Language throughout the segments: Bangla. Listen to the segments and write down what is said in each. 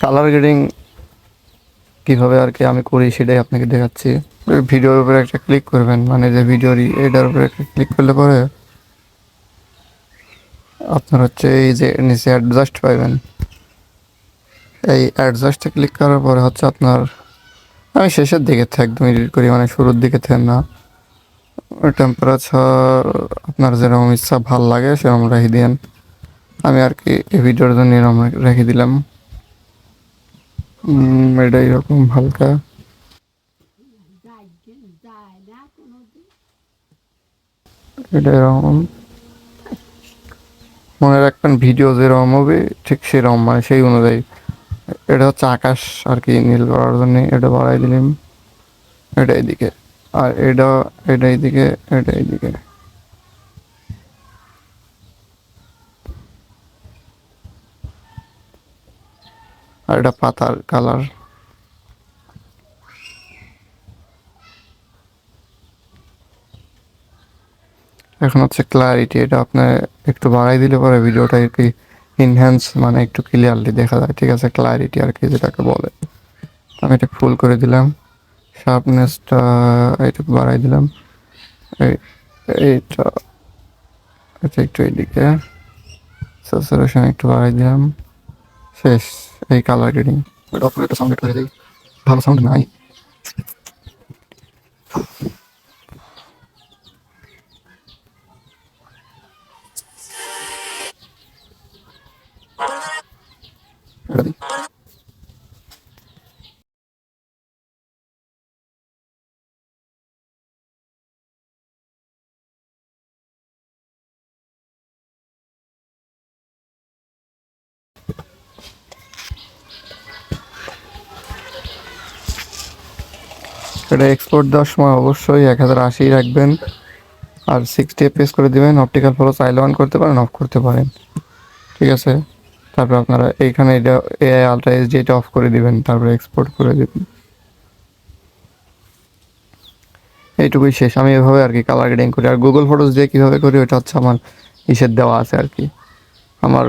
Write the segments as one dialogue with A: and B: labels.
A: কালার গ্রেডিং কীভাবে আর কি আমি করি সেটাই আপনাকে দেখাচ্ছি। ভিডিওর উপরে একটা ক্লিক করবেন, মানে যে ভিডিওর এটার উপরে একটা ক্লিক করলে পরে আপনার হচ্ছে এই যে নিচে অ্যাডজাস্ট পাইবেন। এই অ্যাডজাস্টে ক্লিক করার পরে হচ্ছে আপনার, আমি শেষের দিকে একদম এডিট করি, মানে শুরুর দিকে থেকে না। টেম্পারেচার আপনার যেরকম ইচ্ছা ভাল লাগে সেরকম রেখে দিন। আমি আর কি এই ভিডিওর জন্য এরকম রেখে দিলাম। এটা এরকম হালকা, এটা এরকম মনে রাখবেন ভিডিও যেরকম হবে ঠিক সেরকম, মানে সেই অনুযায়ী। এটা হচ্ছে আকাশ আর কি নীল করার জন্য এটা বাড়াই দিলাম, এটা এইদিকে, আর এটা এইদিকে, এটা এইদিকে। আর এটা পাতার কালার। এখন হচ্ছে ক্লারিটি, এটা আপনার একটু বাড়াই দিলে পরে ভিডিওটা আর কি ইনহ্যান্স, মানে একটু ক্লিয়ারলি দেখা যায়। ঠিক আছে, ক্লারিটি আর কি যেটাকে বলে। আমি এটা ফুল করে দিলাম। শার্পনেসটা এইটুকু বাড়াই দিলাম। এইটা এটা একটু এইদিকে, স্যাচুরেশন একটু বাড়াই দিলাম। শেষ। এই কালার গ্রেডিং। এটা অপারেটর সাউন্ড করে দিই, ভালো সাউন্ড নাই। এটা দিই। এটা এক্সপোর্ট দেওয়ার সময় অবশ্যই 1080 রাখবেন, আর 60 fps করে দেবেন। অপটিক্যাল ফলো চাইলে অন করতে পারেন, অফ করতে পারেন। ঠিক আছে, তারপর আপনারা এইখানে এটা এআই আলট্রা এইচডি এটা অফ করে দিবেন, তারপরে এক্সপোর্ট করে দিবেন। এইটুকুই শেষ। আমি এভাবে আর কি কালার গ্রেডিং করি। আর গুগল ফটোস দিয়ে কীভাবে করি ওটা হচ্ছে আমার ইসের দেওয়া আছে আর কি, আমার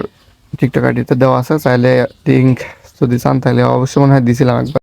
A: টিকটক আইডিতে দেওয়া আছে। চাইলে লিঙ্ক যদি চান তাহলে অবশ্যই মনে হয় দিছিলাম একবার।